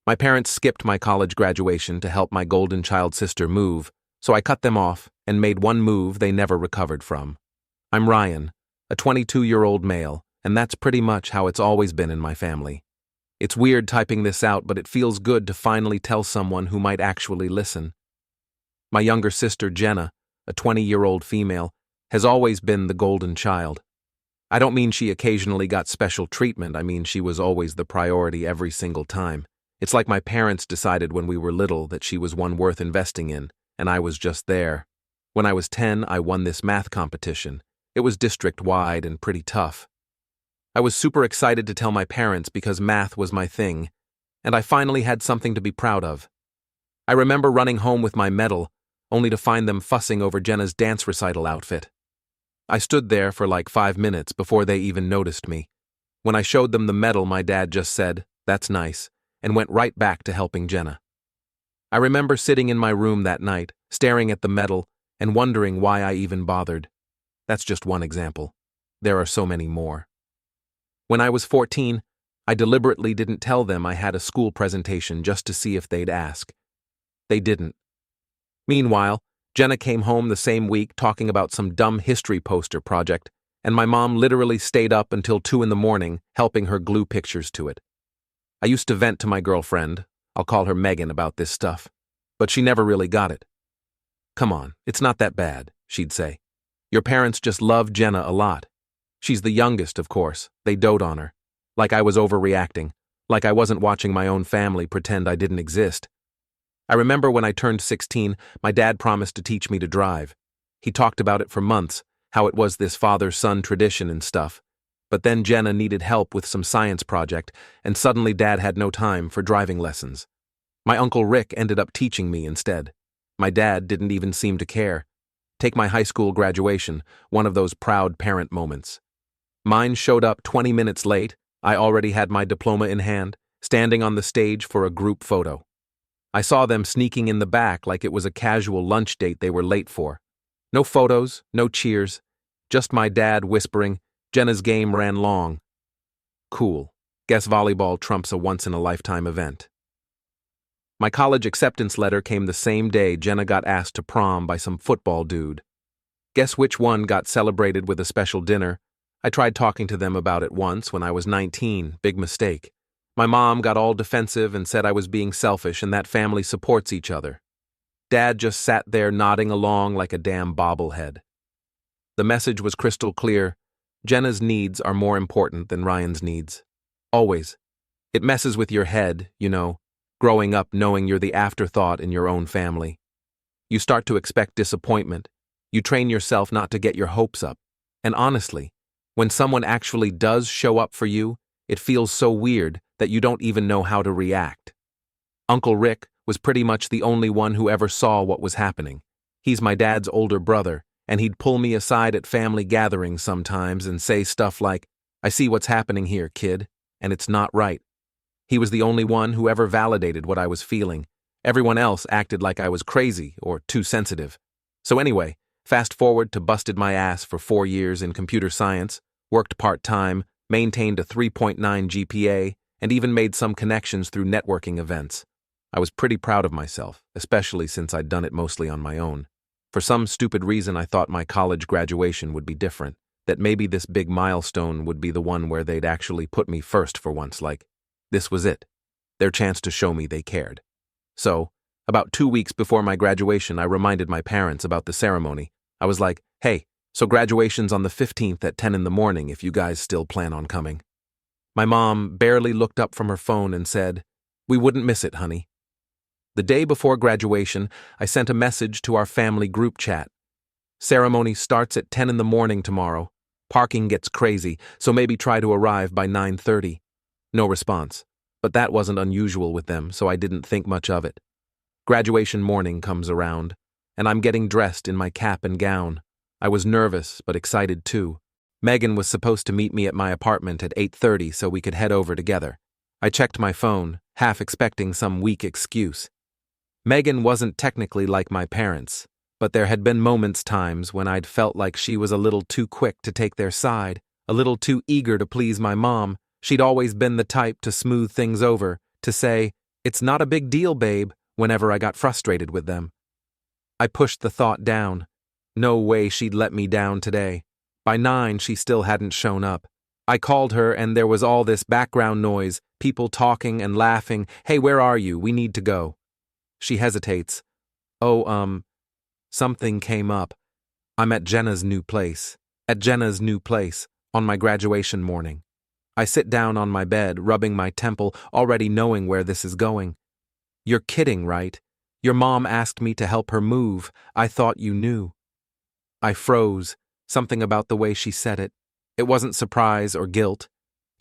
My parents skipped my college graduation to help my golden child sister move, so I cut them off and made one move they never recovered from. I'm Ryan, a 22-year-old male, and that's pretty much how it's always been in my family. It's weird typing this out, but it feels good to finally tell someone who might actually listen. My younger sister, Jenna, a 20-year-old female, has always been the golden child. I don't mean she occasionally got special treatment, I mean she was always the priority every single time. It's like my parents decided when we were little that she was one worth investing in, and I was just there. When I was 10, I won this math competition. It was district-wide and pretty tough. I was super excited to tell my parents because math was my thing, and I finally had something to be proud of. I remember running home with my medal, only to find them fussing over Jenna's dance recital outfit. I stood there for like 5 minutes before they even noticed me. When I showed them the medal, my dad just said, "That's nice," and went right back to helping Jenna. I remember sitting in my room that night, staring at the medal, and wondering why I even bothered. That's just one example. There are so many more. When I was 14, I deliberately didn't tell them I had a school presentation just to see if they'd ask. They didn't. Meanwhile, Jenna came home the same week talking about some dumb history poster project, and my mom literally stayed up until 2 in the morning helping her glue pictures to it. I used to vent to my girlfriend, I'll call her Megan, about this stuff, but she never really got it. "Come on, it's not that bad," she'd say. "Your parents just love Jenna a lot. She's the youngest, of course. They dote on her. Like I was overreacting, like I wasn't watching my own family pretend I didn't exist." I remember when I turned 16, my dad promised to teach me to drive. He talked about it for months, how it was this father-son tradition and stuff. But then Jenna needed help with some science project, and suddenly Dad had no time for driving lessons. My Uncle Rick ended up teaching me instead. My dad didn't even seem to care. Take my high school graduation, one of those proud parent moments. Mine showed up 20 minutes late. I already had my diploma in hand, standing on the stage for a group photo. I saw them sneaking in the back like it was a casual lunch date they were late for. No photos, no cheers, just my dad whispering, "Jenna's game ran long." Cool. Guess volleyball trumps a once-in-a-lifetime event. My college acceptance letter came the same day Jenna got asked to prom by some football dude. Guess which one got celebrated with a special dinner? I tried talking to them about it once when I was 19, big mistake. My mom got all defensive and said I was being selfish and that family supports each other. Dad just sat there nodding along like a damn bobblehead. The message was crystal clear. Jenna's needs are more important than Ryan's needs. Always. It messes with your head, you know, growing up knowing you're the afterthought in your own family. You start to expect disappointment. You train yourself not to get your hopes up. And honestly, when someone actually does show up for you, it feels so weird that you don't even know how to react. Uncle Rick was pretty much the only one who ever saw what was happening. He's my dad's older brother, and he'd pull me aside at family gatherings sometimes and say stuff like, "I see what's happening here, kid, and it's not right." He was the only one who ever validated what I was feeling. Everyone else acted like I was crazy or too sensitive. So anyway, fast forward to busted my ass for 4 years in computer science, worked part-time, maintained a 3.9 GPA, and even made some connections through networking events. I was pretty proud of myself, especially since I'd done it mostly on my own. For some stupid reason, I thought my college graduation would be different, that maybe this big milestone would be the one where they'd actually put me first for once, like, this was it, their chance to show me they cared. So, about 2 weeks before my graduation, I reminded my parents about the ceremony. I was like, "Hey, so graduation's on the 15th at 10 in the morning if you guys still plan on coming." My mom barely looked up from her phone and said, "We wouldn't miss it, honey." The day before graduation, I sent a message to our family group chat. "Ceremony starts at 10 in the morning tomorrow. Parking gets crazy, so maybe try to arrive by 9:30. No response, but that wasn't unusual with them, so I didn't think much of it. Graduation morning comes around, and I'm getting dressed in my cap and gown. I was nervous, but excited too. Megan was supposed to meet me at my apartment at 8:30 so we could head over together. I checked my phone, half expecting some weak excuse. Megan wasn't technically like my parents, but there had been times when I'd felt like she was a little too quick to take their side, a little too eager to please my mom. She'd always been the type to smooth things over, to say, It's not a big deal, babe, whenever I got frustrated with them. I pushed the thought down. No way she'd let me down today. By 9, she still hadn't shown up. I called her and there was all this background noise, people talking and laughing. Hey, where are you? We need to go. She hesitates. Oh, something came up. I'm at Jenna's new place. At Jenna's new place, on my graduation morning. I sit down on my bed, rubbing my temple, already knowing where this is going. You're kidding, right? Your mom asked me to help her move. I thought you knew. I froze, something about the way she said it. It wasn't surprise or guilt.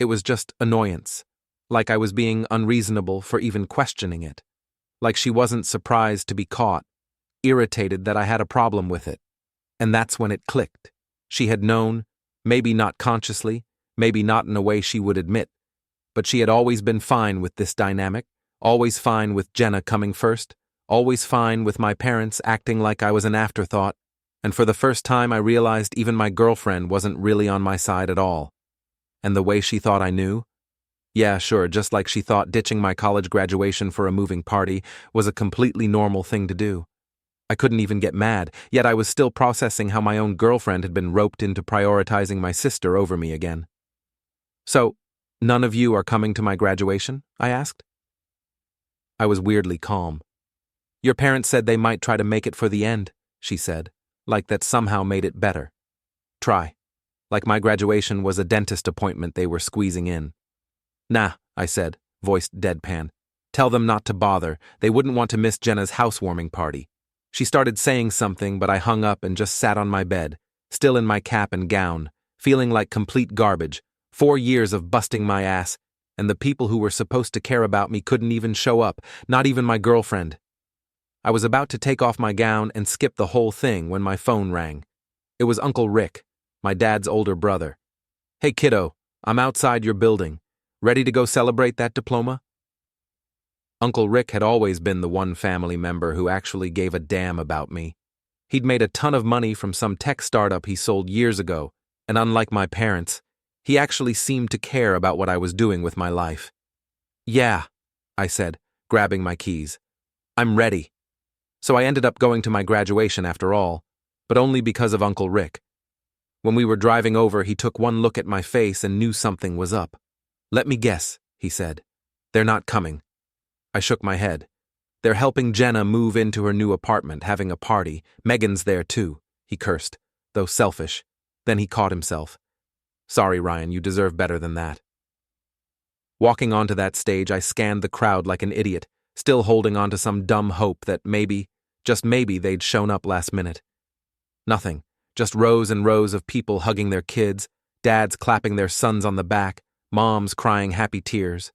It was just annoyance, like I was being unreasonable for even questioning it. Like she wasn't surprised to be caught, irritated that I had a problem with it. And that's when it clicked. She had known, maybe not consciously, maybe not in a way she would admit, but she had always been fine with this dynamic, always fine with Jenna coming first, always fine with my parents acting like I was an afterthought, and for the first time I realized even my girlfriend wasn't really on my side at all. And the way she thought I knew? Yeah, sure, just like she thought ditching my college graduation for a moving party was a completely normal thing to do. I couldn't even get mad, yet I was still processing how my own girlfriend had been roped into prioritizing my sister over me again. So, none of you are coming to my graduation? I asked. I was weirdly calm. Your parents said they might try to make it for the end, she said, like that somehow made it better. Try. Like my graduation was a dentist appointment they were squeezing in. Nah, I said, voiced deadpan. Tell them not to bother, they wouldn't want to miss Jenna's housewarming party. She started saying something, but I hung up and just sat on my bed, still in my cap and gown, feeling like complete garbage. 4 years of busting my ass, and the people who were supposed to care about me couldn't even show up, not even my girlfriend. I was about to take off my gown and skip the whole thing when my phone rang. It was Uncle Rick, my dad's older brother. Hey kiddo, I'm outside your building. Ready to go celebrate that diploma? Uncle Rick had always been the one family member who actually gave a damn about me. He'd made a ton of money from some tech startup he sold years ago, and unlike my parents, he actually seemed to care about what I was doing with my life. Yeah, I said, grabbing my keys. I'm ready. So I ended up going to my graduation after all, but only because of Uncle Rick. When we were driving over, he took one look at my face and knew something was up. Let me guess, he said. They're not coming. I shook my head. They're helping Jenna move into her new apartment, having a party. Megan's there too, he cursed, though selfish. Then he caught himself. Sorry, Ryan, you deserve better than that. Walking onto that stage, I scanned the crowd like an idiot, still holding on to some dumb hope that maybe, just maybe, they'd shown up last minute. Nothing, just rows and rows of people hugging their kids, dads clapping their sons on the back, moms crying happy tears.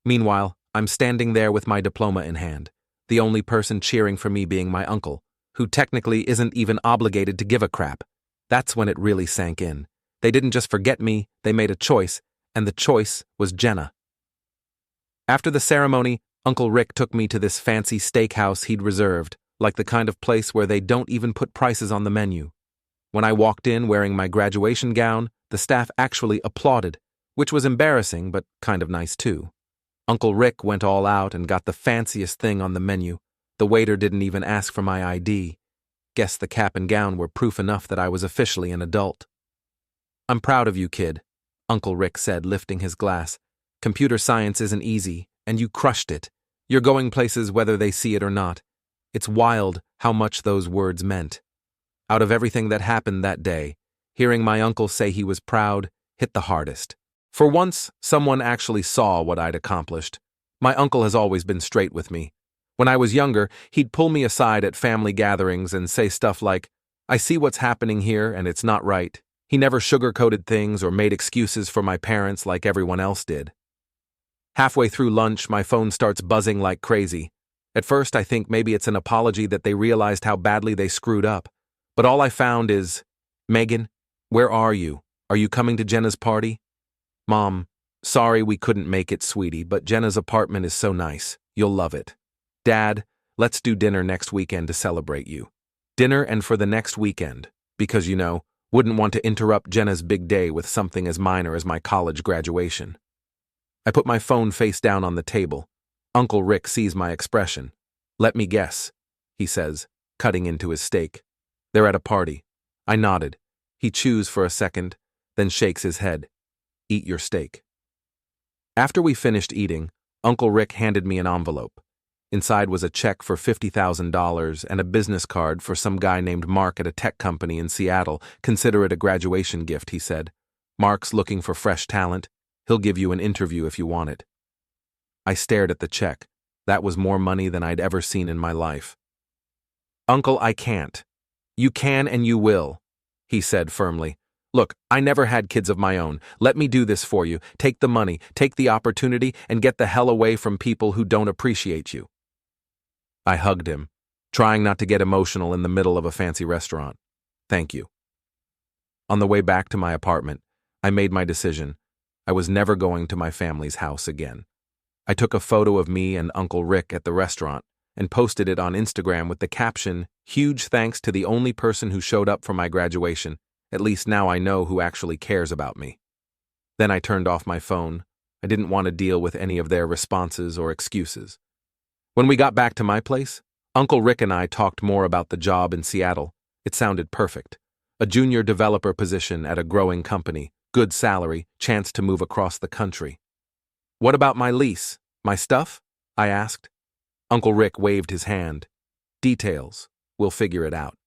Meanwhile, I'm standing there with my diploma in hand, the only person cheering for me being my uncle, who technically isn't even obligated to give a crap. That's when it really sank in. They didn't just forget me, they made a choice, and the choice was Jenna. After the ceremony, Uncle Rick took me to this fancy steakhouse he'd reserved, like the kind of place where they don't even put prices on the menu. When I walked in wearing my graduation gown, the staff actually applauded, which was embarrassing but kind of nice too. Uncle Rick went all out and got the fanciest thing on the menu. The waiter didn't even ask for my ID. Guess the cap and gown were proof enough that I was officially an adult. I'm proud of you, kid, Uncle Rick said, lifting his glass. Computer science isn't easy, and you crushed it. You're going places whether they see it or not. It's wild how much those words meant. Out of everything that happened that day, hearing my uncle say he was proud hit the hardest. For once, someone actually saw what I'd accomplished. My uncle has always been straight with me. When I was younger, he'd pull me aside at family gatherings and say stuff like, I see what's happening here and it's not right. He never sugar-coated things or made excuses for my parents like everyone else did. Halfway through lunch, my phone starts buzzing like crazy. At first, I think maybe it's an apology that they realized how badly they screwed up. But all I found is, Megan, where are you? Are you coming to Jenna's party? Mom, sorry we couldn't make it, sweetie, but Jenna's apartment is so nice. You'll love it. Dad, let's do dinner next weekend to celebrate you. Dinner and for the next weekend, because, wouldn't want to interrupt Jenna's big day with something as minor as my college graduation. I put my phone face down on the table. Uncle Rick sees my expression. "Let me guess," he says, cutting into his steak. "They're at a party." I nodded. He chews for a second, then shakes his head. "Eat your steak." After we finished eating, Uncle Rick handed me an envelope. Inside was a check for $50,000 and a business card for some guy named Mark at a tech company in Seattle. "Consider it a graduation gift," he said. "Mark's looking for fresh talent. He'll give you an interview if you want it." I stared at the check. That was more money than I'd ever seen in my life. "Uncle, I can't." "You can and you will," he said firmly. "Look, I never had kids of my own. Let me do this for you. Take the money, take the opportunity, and get the hell away from people who don't appreciate you." I hugged him, trying not to get emotional in the middle of a fancy restaurant. "Thank you." On the way back to my apartment, I made my decision. I was never going to my family's house again. I took a photo of me and Uncle Rick at the restaurant and posted it on Instagram with the caption, "Huge thanks to the only person who showed up for my graduation. At least now I know who actually cares about me." Then I turned off my phone. I didn't want to deal with any of their responses or excuses. When we got back to my place, Uncle Rick and I talked more about the job in Seattle. It sounded perfect. A junior developer position at a growing company, good salary, chance to move across the country. "What about my lease? My stuff?" I asked. Uncle Rick waved his hand. "Details. We'll figure it out.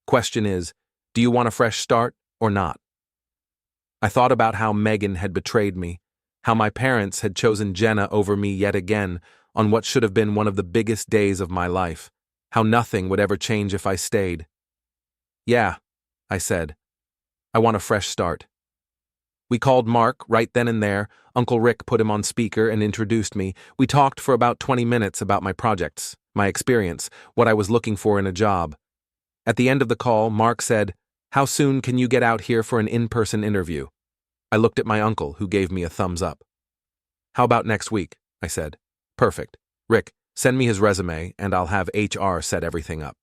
Question is, do you want a fresh start or not?" I thought about how Megan had betrayed me, how my parents had chosen Jenna over me yet again on what should have been one of the biggest days of my life, how nothing would ever change if I stayed. "Yeah," I said. "I want a fresh start." We called Mark right then and there. Uncle Rick put him on speaker and introduced me. We talked for about 20 minutes about my projects, my experience, what I was looking for in a job. At the end of the call, Mark said, "How soon can you get out here for an in-person interview?" I looked at my uncle, who gave me a thumbs up. "How about next week?" I said. "Perfect. Rick, send me his resume and I'll have HR set everything up."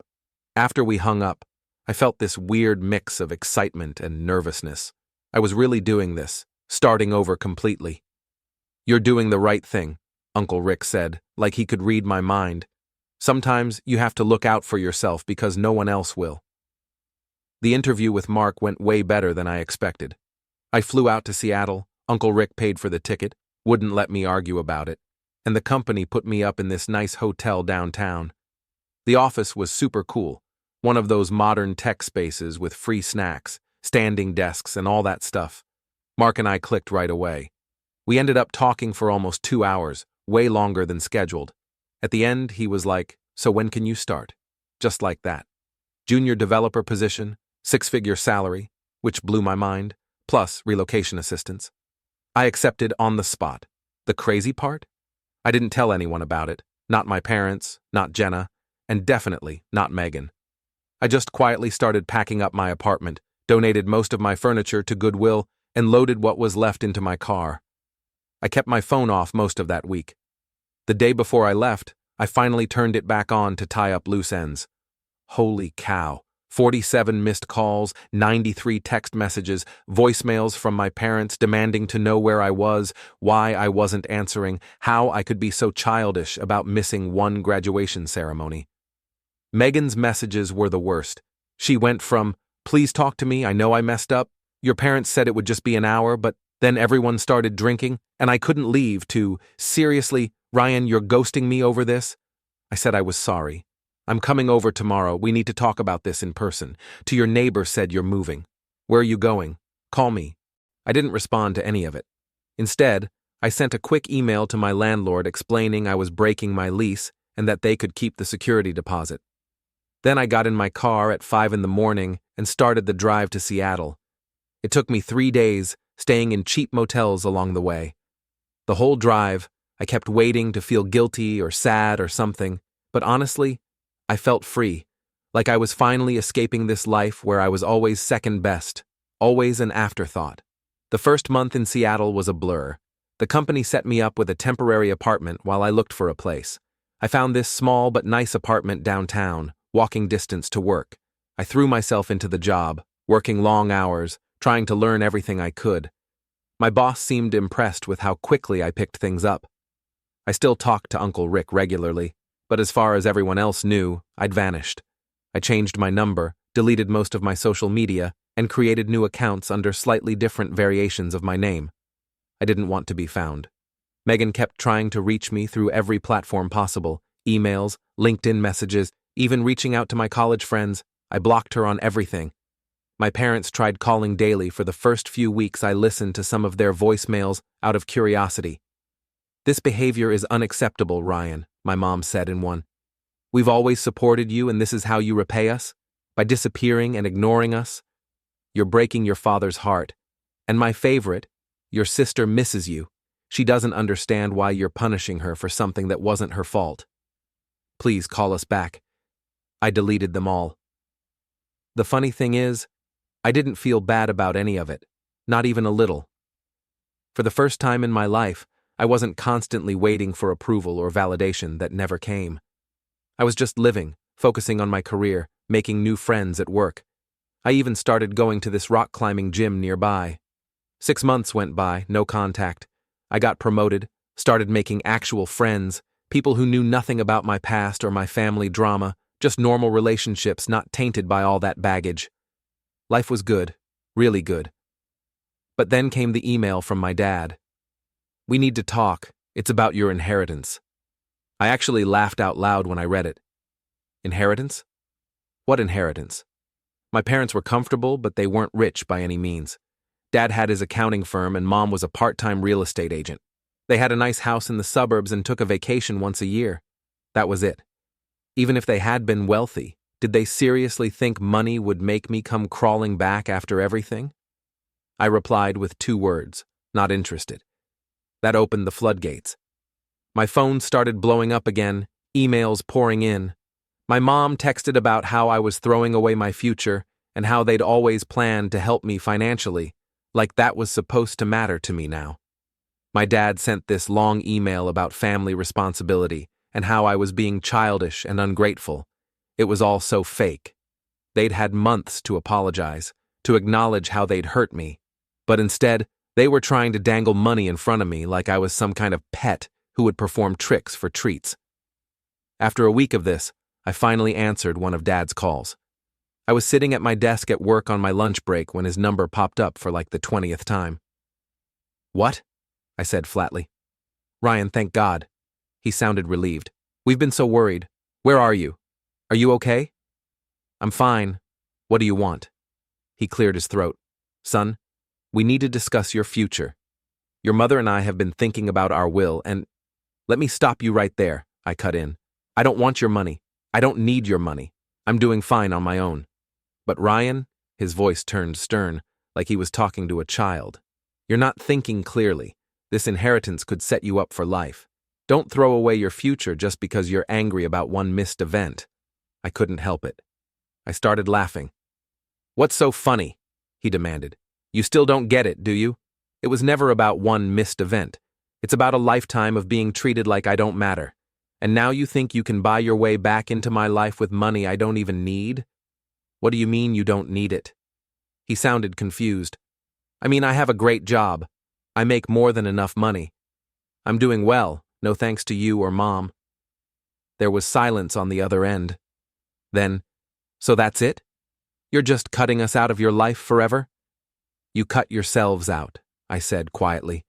After we hung up, I felt this weird mix of excitement and nervousness. I was really doing this, starting over completely. "You're doing the right thing," Uncle Rick said, like he could read my mind. "Sometimes you have to look out for yourself because no one else will." The interview with Mark went way better than I expected. I flew out to Seattle. Uncle Rick paid for the ticket, wouldn't let me argue about it, and the company put me up in this nice hotel downtown. The office was super cool, one of those modern tech spaces with free snacks, standing desks, and all that stuff. Mark and I clicked right away. We ended up talking for almost 2 hours, way longer than scheduled. At the end, he was like, "So when can you start?" Just like that. Junior developer position, 6-figure salary, which blew my mind, plus relocation assistance. I accepted on the spot. The crazy part? I didn't tell anyone about it, not my parents, not Jenna, and definitely not Megan. I just quietly started packing up my apartment, donated most of my furniture to Goodwill, and loaded what was left into my car. I kept my phone off most of that week. The day before I left, I finally turned it back on to tie up loose ends. Holy cow. 47 missed calls, 93 text messages, voicemails from my parents demanding to know where I was, why I wasn't answering, how I could be so childish about missing one graduation ceremony. Megan's messages were the worst. She went from, "Please talk to me, I know I messed up. Your parents said it would just be an hour, but then everyone started drinking, and I couldn't leave," to, "Seriously, Ryan, you're ghosting me over this?" I said I was sorry. "I'm coming over tomorrow. We need to talk about this in person." To, "Your neighbor said you're moving. Where are you going? Call me." I didn't respond to any of it. Instead, I sent a quick email to my landlord explaining I was breaking my lease and that they could keep the security deposit. Then I got in my car at 5 in the morning and started the drive to Seattle. It took me 3 days, staying in cheap motels along the way. The whole drive, I kept waiting to feel guilty or sad or something, but honestly, I felt free, like I was finally escaping this life where I was always second best, always an afterthought. The first month in Seattle was a blur. The company set me up with a temporary apartment while I looked for a place. I found this small but nice apartment downtown, walking distance to work. I threw myself into the job, working long hours, trying to learn everything I could. My boss seemed impressed with how quickly I picked things up. I still talked to Uncle Rick regularly, but as far as everyone else knew, I'd vanished. I changed my number, deleted most of my social media, and created new accounts under slightly different variations of my name. I didn't want to be found. Megan kept trying to reach me through every platform possible: emails, LinkedIn messages, even reaching out to my college friends. I blocked her on everything. My parents tried calling daily. For the first few weeks, I listened to some of their voicemails out of curiosity. "This behavior is unacceptable, Ryan," my mom said in one. "We've always supported you, and this is how you repay us? By disappearing and ignoring us? You're breaking your father's heart. And my favorite, your sister misses you. She doesn't understand why you're punishing her for something that wasn't her fault. Please call us back." I deleted them all. The funny thing is, I didn't feel bad about any of it, not even a little. For the first time in my life, I wasn't constantly waiting for approval or validation that never came. I was just living, focusing on my career, making new friends at work. I even started going to this rock climbing gym nearby. 6 months went by, no contact. I got promoted, started making actual friends, people who knew nothing about my past or my family drama, just normal relationships not tainted by all that baggage. Life was good, really good. But then came the email from my dad. "We need to talk. It's about your inheritance." I actually laughed out loud when I read it. Inheritance? What inheritance? My parents were comfortable, but they weren't rich by any means. Dad had his accounting firm and Mom was a part-time real estate agent. They had a nice house in the suburbs and took a vacation once a year. That was it. Even if they had been wealthy, did they seriously think money would make me come crawling back after everything? I replied with 2 words: not interested. That opened the floodgates. My phone started blowing up again, emails pouring in. My mom texted about how I was throwing away my future and how they'd always planned to help me financially, like that was supposed to matter to me now. My dad sent this long email about family responsibility and how I was being childish and ungrateful. It was all so fake. They'd had months to apologize, to acknowledge how they'd hurt me, but instead, they were trying to dangle money in front of me like I was some kind of pet who would perform tricks for treats. After a week of this, I finally answered one of Dad's calls. I was sitting at my desk at work on my lunch break when his number popped up for like the 20th time. "What?" I said flatly. "Ryan, thank God." He sounded relieved. "We've been so worried. Where are you? Are you okay?" "I'm fine. What do you want?" He cleared his throat. "Son, we need to discuss your future. Your mother and I have been thinking about our will and—" "Let me stop you right there," I cut in. "I don't want your money. I don't need your money. I'm doing fine on my own." "But Ryan," his voice turned stern, like he was talking to a child, "you're not thinking clearly. This inheritance could set you up for life. Don't throw away your future just because you're angry about one missed event." I couldn't help it. I started laughing. "What's so funny?" he demanded. "You still don't get it, do you? It was never about one missed event. It's about a lifetime of being treated like I don't matter. And now you think you can buy your way back into my life with money I don't even need? What do you mean you don't need it?" He sounded confused. "I mean, I have a great job. I make more than enough money. I'm doing well, no thanks to you or Mom." There was silence on the other end. Then, "So that's it? You're just cutting us out of your life forever?" "You cut yourselves out," I said quietly.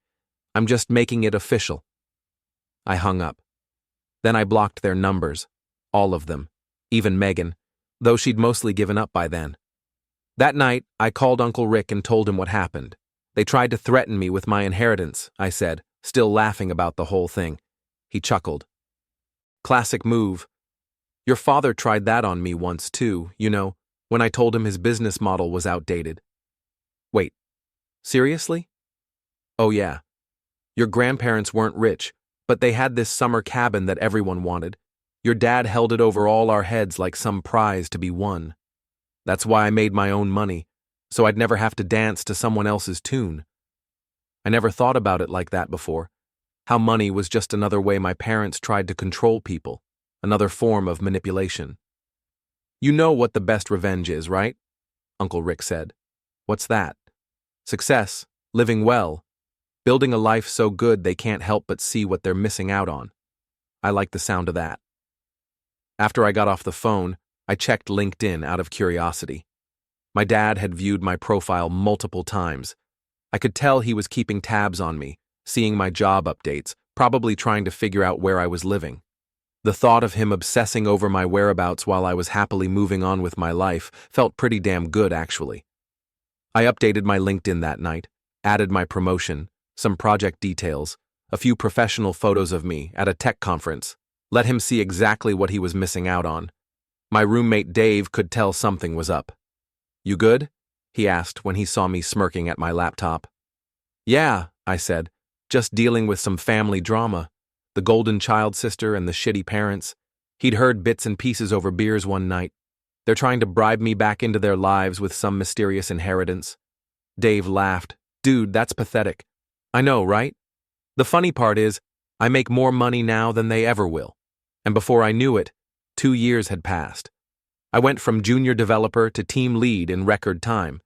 "I'm just making it official." I hung up. Then I blocked their numbers, all of them, even Megan, though she'd mostly given up by then. That night, I called Uncle Rick and told him what happened. "They tried to threaten me with my inheritance," I said, still laughing about the whole thing. He chuckled. "Classic move. Your father tried that on me once too, when I told him his business model was outdated." "Wait, seriously?" "Oh yeah. Your grandparents weren't rich, but they had this summer cabin that everyone wanted. Your dad held it over all our heads like some prize to be won. That's why I made my own money, so I'd never have to dance to someone else's tune. I never thought about it like that before. How money was just another way my parents tried to control people, another form of manipulation." "You know what the best revenge is, right?" Uncle Rick said. "What's that?" "Success, living well. Building a life so good they can't help but see what they're missing out on. I like the sound of that. After I got off the phone, I checked LinkedIn out of curiosity. My dad had viewed my profile multiple times. I could tell he was keeping tabs on me, seeing my job updates, probably trying to figure out where I was living. The thought of him obsessing over my whereabouts while I was happily moving on with my life felt pretty damn good, actually. I updated my LinkedIn that night, added my promotion, some project details, a few professional photos of me at a tech conference, let him see exactly what he was missing out on. My roommate Dave could tell something was up. "You good?" he asked when he saw me smirking at my laptop. "Yeah," I said, "just dealing with some family drama. The golden child sister and the shitty parents. He'd heard bits and pieces over beers one night. They're trying to bribe me back into their lives with some mysterious inheritance." Dave laughed. "Dude, that's pathetic." "I know, right? The funny part is, I make more money now than they ever will. And before I knew it, 2 years had passed. I went from junior developer to team lead in record time.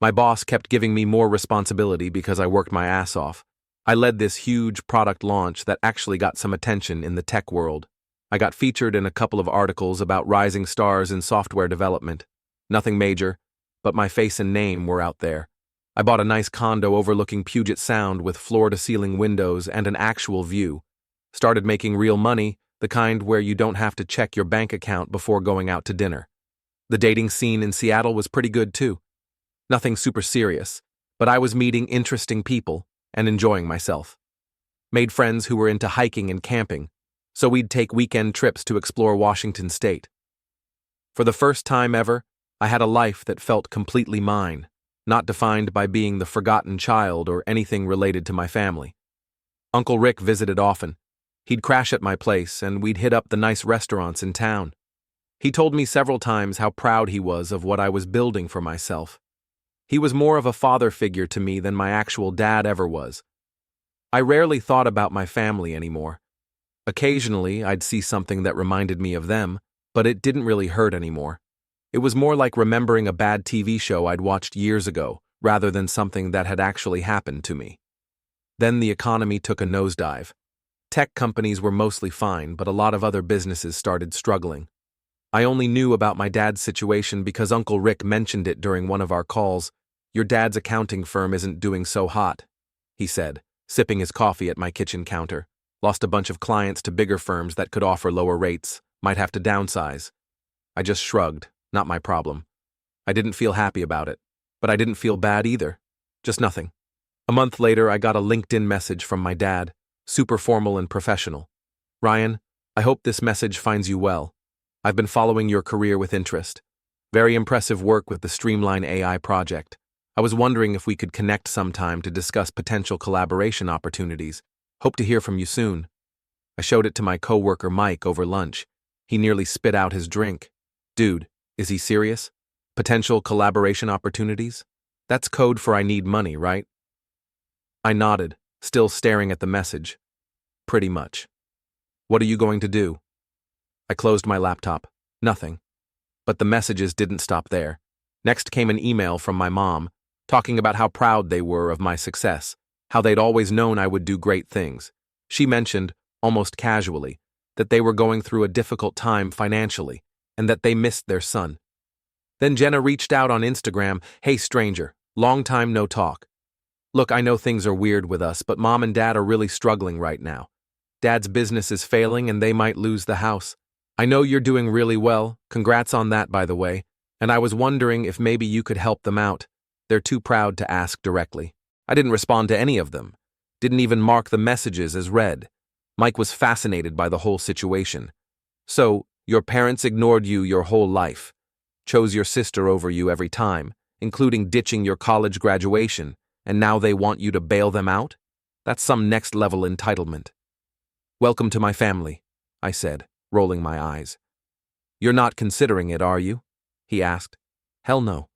My boss kept giving me more responsibility because I worked my ass off. I led this huge product launch that actually got some attention in the tech world. I got featured in a couple of articles about rising stars in software development. Nothing major, but my face and name were out there. I bought a nice condo overlooking Puget Sound with floor-to-ceiling windows and an actual view. Started making real money, the kind where you don't have to check your bank account before going out to dinner. The dating scene in Seattle was pretty good too. Nothing super serious, but I was meeting interesting people and enjoying myself. Made friends who were into hiking and camping, so we'd take weekend trips to explore Washington State. For the first time ever, I had a life that felt completely mine, not defined by being the forgotten child or anything related to my family. Uncle Rick visited often. He'd crash at my place and we'd hit up the nice restaurants in town. He told me several times how proud he was of what I was building for myself. He was more of a father figure to me than my actual dad ever was. I rarely thought about my family anymore. Occasionally, I'd see something that reminded me of them, but it didn't really hurt anymore. It was more like remembering a bad TV show I'd watched years ago, rather than something that had actually happened to me. Then the economy took a nosedive. Tech companies were mostly fine, but a lot of other businesses started struggling. I only knew about my dad's situation because Uncle Rick mentioned it during one of our calls. "Your dad's accounting firm isn't doing so hot," he said, sipping his coffee at my kitchen counter. "Lost a bunch of clients to bigger firms that could offer lower rates, might have to downsize." I just shrugged, not my problem. I didn't feel happy about it, but I didn't feel bad either. Just nothing. A month later, I got a LinkedIn message from my dad, super formal and professional. "Ryan, I hope this message finds you well. I've been following your career with interest. Very impressive work with the Streamline AI project. I was wondering if we could connect sometime to discuss potential collaboration opportunities. Hope to hear from you soon." I showed it to my coworker Mike over lunch. He nearly spit out his drink. "Dude, is he serious? Potential collaboration opportunities? That's code for I need money, right?" I nodded, still staring at the message. "Pretty much." "What are you going to do?" I closed my laptop. Nothing. But the messages didn't stop there. Next came an email from my mom, talking about how proud they were of my success, how they'd always known I would do great things. She mentioned, almost casually, that they were going through a difficult time financially, and that they missed their son. Then Jenna reached out on Instagram. "Hey stranger, long time no talk. Look, I know things are weird with us, but Mom and Dad are really struggling right now. Dad's business is failing and they might lose the house. I know you're doing really well, congrats on that by the way, and I was wondering if maybe you could help them out. They're too proud to ask directly." I didn't respond to any of them. Didn't even mark the messages as read. Mike was fascinated by the whole situation. "So, your parents ignored you your whole life, chose your sister over you every time, including ditching your college graduation, and now they want you to bail them out? That's some next-level entitlement." "Welcome to my family," I said, rolling my eyes. "You're not considering it, are you?" he asked. "Hell no."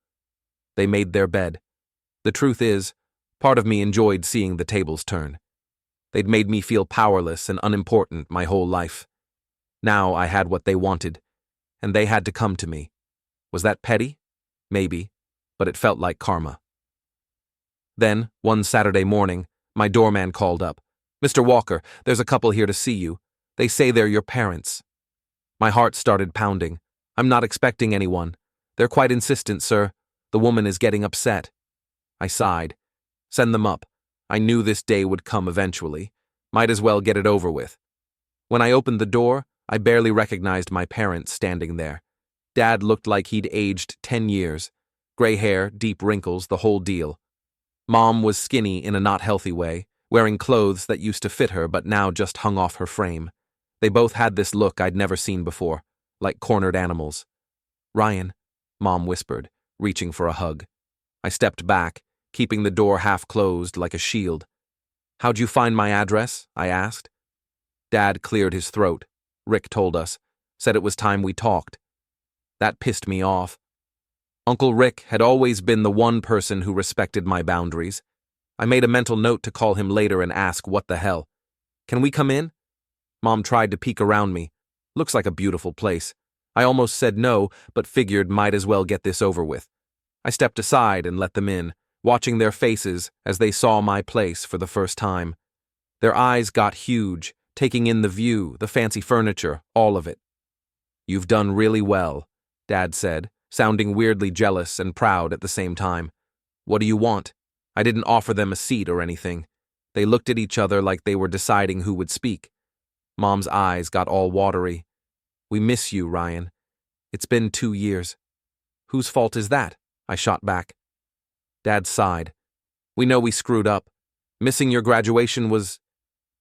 They made their bed. The truth is, part of me enjoyed seeing the tables turn. They'd made me feel powerless and unimportant my whole life. Now I had what they wanted, and they had to come to me. Was that petty? Maybe, but it felt like karma. Then, one Saturday morning, My doorman called up. "Mr. Walker, there's a couple here to see you. They say they're your parents." My heart started pounding. "I'm not expecting anyone. They're quite insistent, sir. The woman is getting upset." I sighed. "Send them up. I knew this day would come eventually. Might as well get it over with." When I opened the door, I barely recognized my parents standing there. Dad looked like he'd aged 10 years. Gray hair, deep wrinkles, the whole deal. Mom was skinny in a not healthy way, wearing clothes that used to fit her but now just hung off her frame. They both had this look I'd never seen before, like cornered animals. "Ryan," Mom whispered, reaching for a hug. I stepped back, keeping the door half closed like a shield. "How'd you find my address?" I asked. Dad cleared his throat. "Rick told us. Said it was time we talked." That pissed me off. Uncle Rick had always been the one person who respected my boundaries. I made a mental note to call him later and ask what the hell. "Can we come in?" Mom tried to peek around me. "Looks like a beautiful place." I almost said no, but figured might as well get this over with. I stepped aside and let them in, watching their faces as they saw my place for the first time. Their eyes got huge, taking in the view, the fancy furniture, all of it. "You've done really well," Dad said, sounding weirdly jealous and proud at the same time. "What do you want?" I didn't offer them a seat or anything. They looked at each other like they were deciding who would speak. Mom's eyes got all watery. "We miss you, Ryan. It's been 2 years." "Whose fault is that?" I shot back. Dad sighed. "We know we screwed up. Missing your graduation was...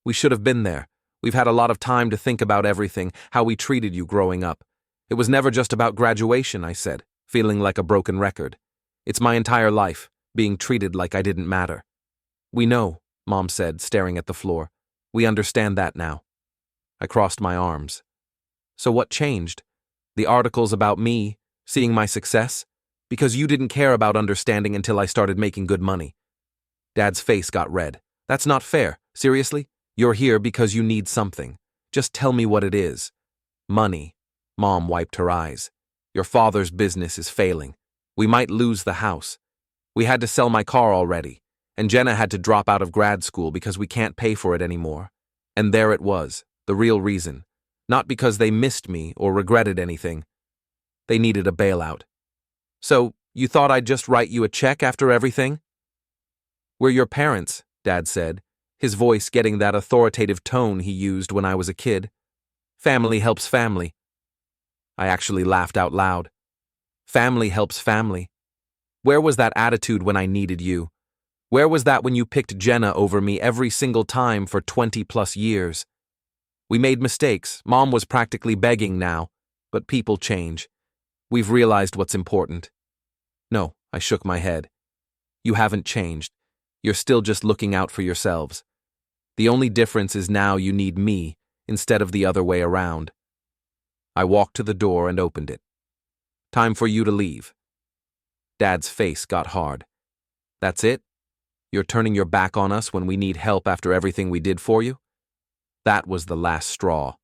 We should have been there. We've had a lot of time to think about everything, how we treated you growing up. It was never just about graduation," I said, feeling like a broken record. "It's my entire life, being treated like I didn't matter." "We know," Mom said, staring at the floor. "We understand that now." I crossed my arms. "So what changed? The articles about me, seeing my success? Because you didn't care about understanding until I started making good money." Dad's face got red. "That's not fair. Seriously? You're here because you need something. Just tell me what it is." "Money." Mom wiped her eyes. "Your father's business is failing. We might lose the house. We had to sell my car already, and Jenna had to drop out of grad school because we can't pay for it anymore." And there it was, the real reason. Not because they missed me or regretted anything. They needed a bailout. "So, you thought I'd just write you a check after everything?" "We're your parents," Dad said, his voice getting that authoritative tone he used when I was a kid. "Family helps family." I actually laughed out loud. Family helps family. Where was that attitude when I needed you? Where was that when you picked Jenna over me every single time for 20+ years? We made mistakes. Mom was practically begging now. But people change. We've realized what's important. "No," I shook my head. "You haven't changed. You're still just looking out for yourselves. The only difference is now you need me instead of the other way around." I walked to the door and opened it. "Time for you to leave." Dad's face got hard. "That's it? You're turning your back on us when we need help after everything we did for you?" That was the last straw.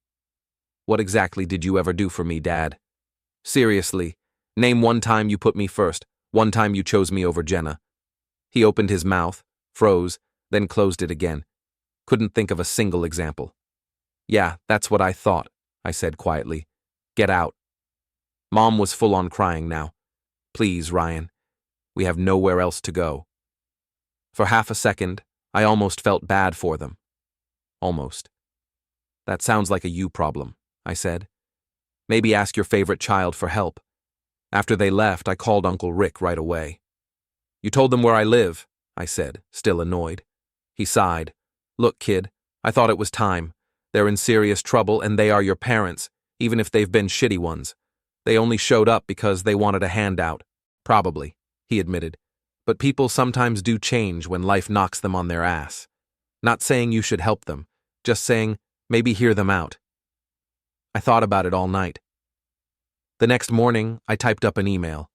"What exactly did you ever do for me, Dad? Seriously, name one time you put me first, one time you chose me over Jenna." He opened his mouth, froze, then closed it again. Couldn't think of a single example. "Yeah, that's what I thought," I said quietly. "Get out." Mom was full on crying now. "Please, Ryan. We have nowhere else to go." For half a second, I almost felt bad for them. Almost. "That sounds like a you problem," I said. "Maybe ask your favorite child for help." After they left, I called Uncle Rick right away. "You told them where I live," I said, still annoyed. He sighed. "Look, kid, I thought it was time. They're in serious trouble and they are your parents, even if they've been shitty ones. They only showed up because they wanted a handout. Probably," he admitted. "But people sometimes do change when life knocks them on their ass. Not saying you should help them, just saying maybe hear them out." I thought about it all night. The next morning, I typed up an email.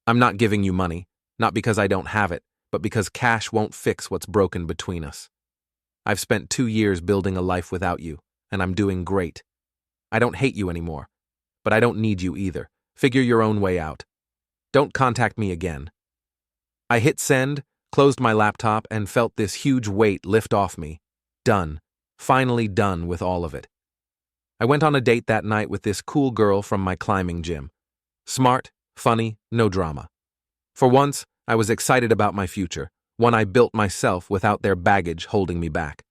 "I'm not giving you money, not because I don't have it, but because cash won't fix what's broken between us. I've spent 2 years building a life without you, and I'm doing great. I don't hate you anymore, but I don't need you either. Figure your own way out. Don't contact me again." I hit send, closed my laptop, and felt this huge weight lift off me. Done. Finally done with all of it. I went on a date that night with this cool girl from my climbing gym. Smart, funny, no drama. For once, I was excited about my future, one I built myself without their baggage holding me back.